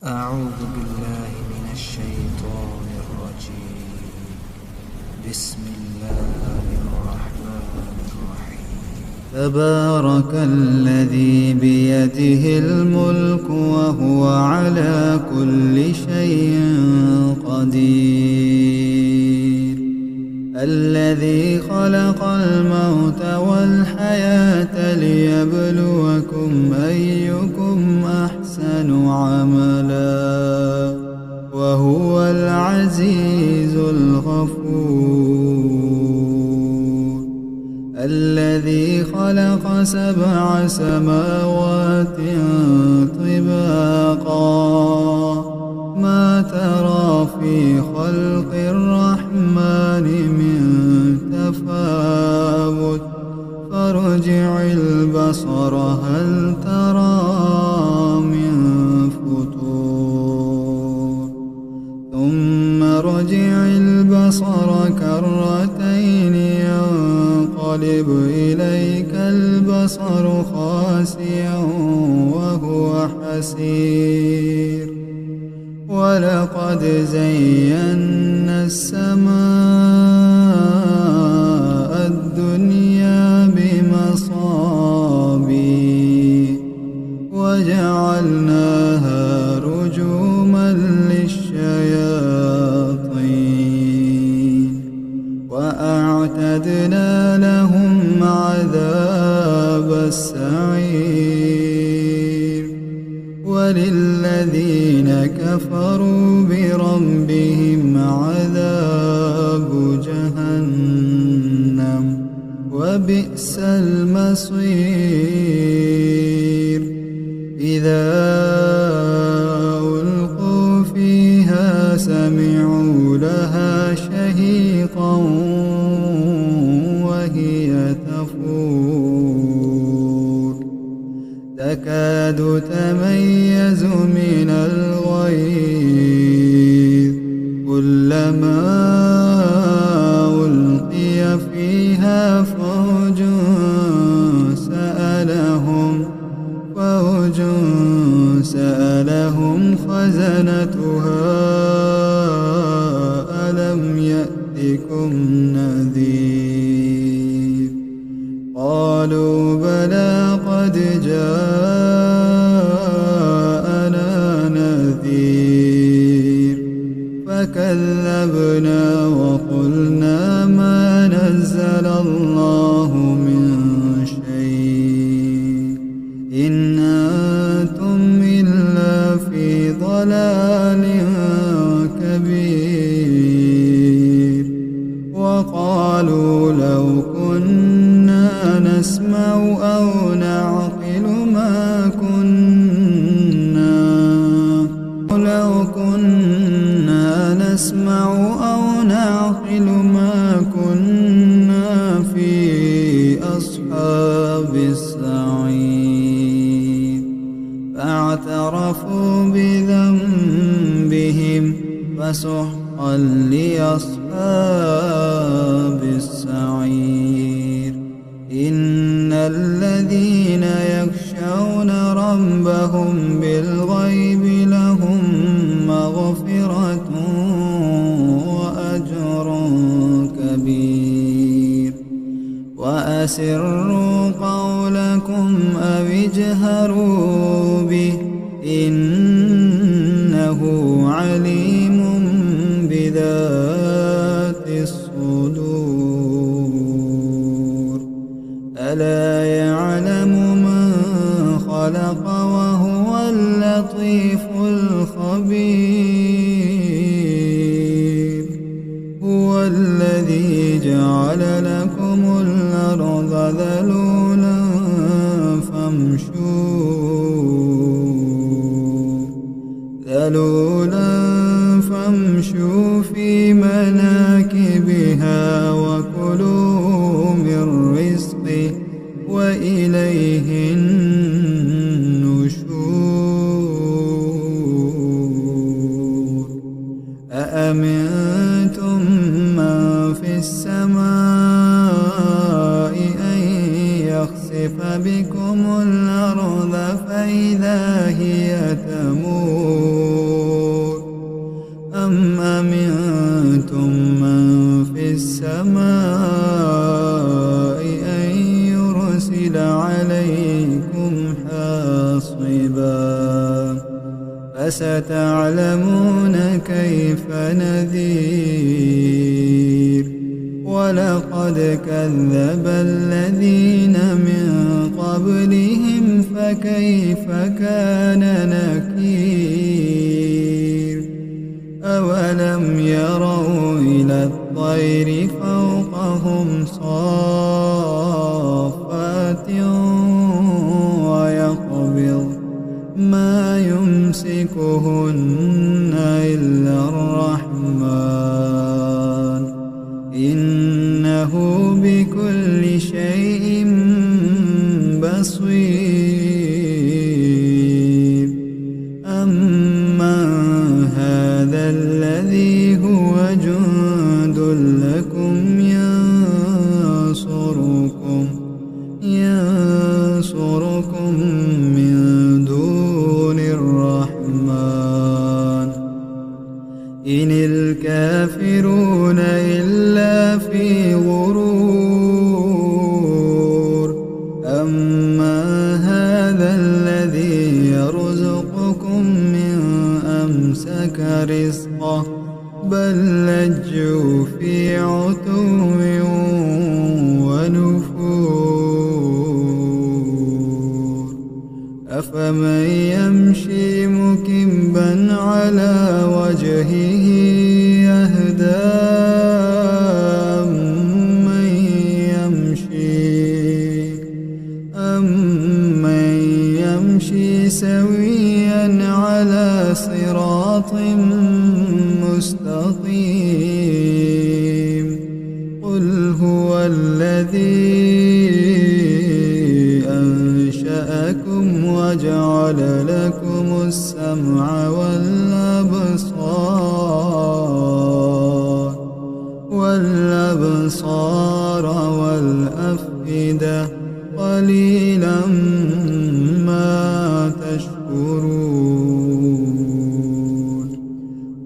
أعوذ بالله من الشيطان الرجيم. بسم الله الرحمن الرحيم. تبارك الذي بيده الملك وهو على كل شيء قدير. الذي خلق الموت والحياة ليبلوكم أيكم أحسن عملا وهو العزيز الغفور. الذي خلق 7 سماوات طباقا ما ترى في خلق الرحمن من تفاوت فارجع البصر هل ترى من فطور ثم ارجع البصر كرتين ينقلب إليك البصر خاسئا وهو حسير. ولقد زينا السماء الدنيا بمصابيح وجعلناها رجوما للشياطين وأعتدنا لهم عذاب السعير. وللذين كفروا بربهم عذاب جهنم وبئس المصير. إذا ألقوا فيها سمعوا لها شهيقا وهي تفور تكاد تميز من الغيظ كلما ألقي فيها فوج سألهم خزنتها ألم يأتكم نذير قالوا بلى قد جاءنا نذير فكذبنا وقلنا ما نزل الله من شيء إن أنتم إلا في ضلال كبير. وقالوا لو كنا نسمع أو نعقل ما كنا في أصحاب السعير. فاعترفوا بذنبهم فسحقا لأصحاب السعير. إن الذين يخشون ربهم بالغيب لهم مغفرة وأجر كبير. وأسروا قولكم أو اجهروا به إنه عليم بذات الصدور. ألا يعلم من خلق وهو اللطيف الخبير. هو الذي جعل لكم الأرض ذلولا فامشوا في مناكبها وكلوا من رزقه وإليه النشور. أأمنتم من في السماء أن يخسف بكم الأرض فإذا هي تمور فستعلمون كيف نذير ولقد كذب الذين من قبلهم فكيف كان نكير أولم يروا إلى الطير فوقهم صافات ويقبض ما يمسكهن إلا الرحمن إنه بكل شيء بصير أمن هذا الذي هو جند لكم ينصركم من دون الرحمن إن الكافرون إلا في غرور أما هذا الذي يرزقكم من أمسك رزقه بل لجوا في عتو ونفور أفمن يمشي مكبا على وجهه يهدى أمن يمشي سويا على صراط مستقيم قل هو الذي أنشأكم وجعل لكم السمع والأبصار والأفئدة قليلا ما تشكرون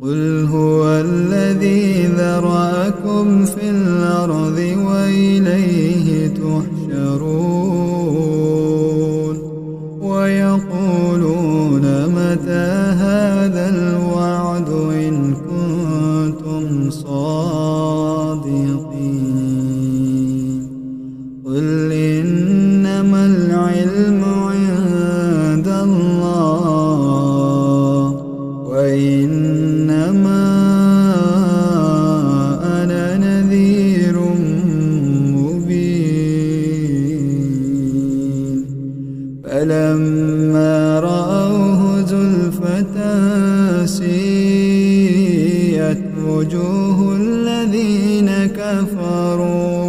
قل هو الذي ذرأكم في الأرض وإليه تحشرون ويقولون متى هذا الوعد إن كنتم صادقين قل إنما العلم عند الله وإنما أنا نذير مبين فلما رأوه زلفة سيئت وجوه الذين كفروا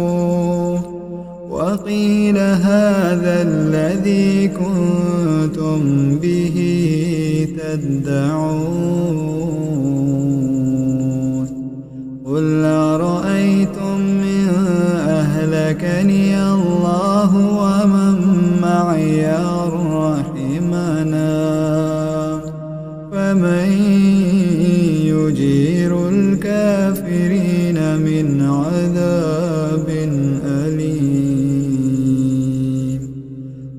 وقيل هذا الذي كنتم به تدعون قل أرأيتم من أهلكني الله ومن معي رحمنا فمن يجير الكافرين من عذاب أليم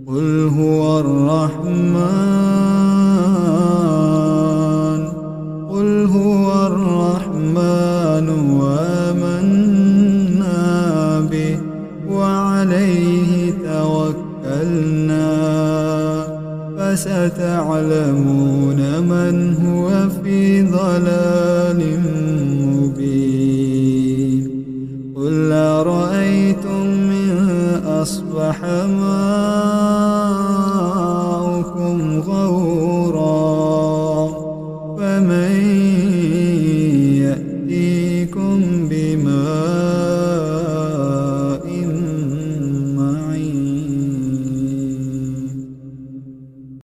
قل هو الرحمن وآمنا به وعليه توكلنا فستعلمون من هو في ضلال مبين قل أرأيتم من أصبح ماؤكم غورا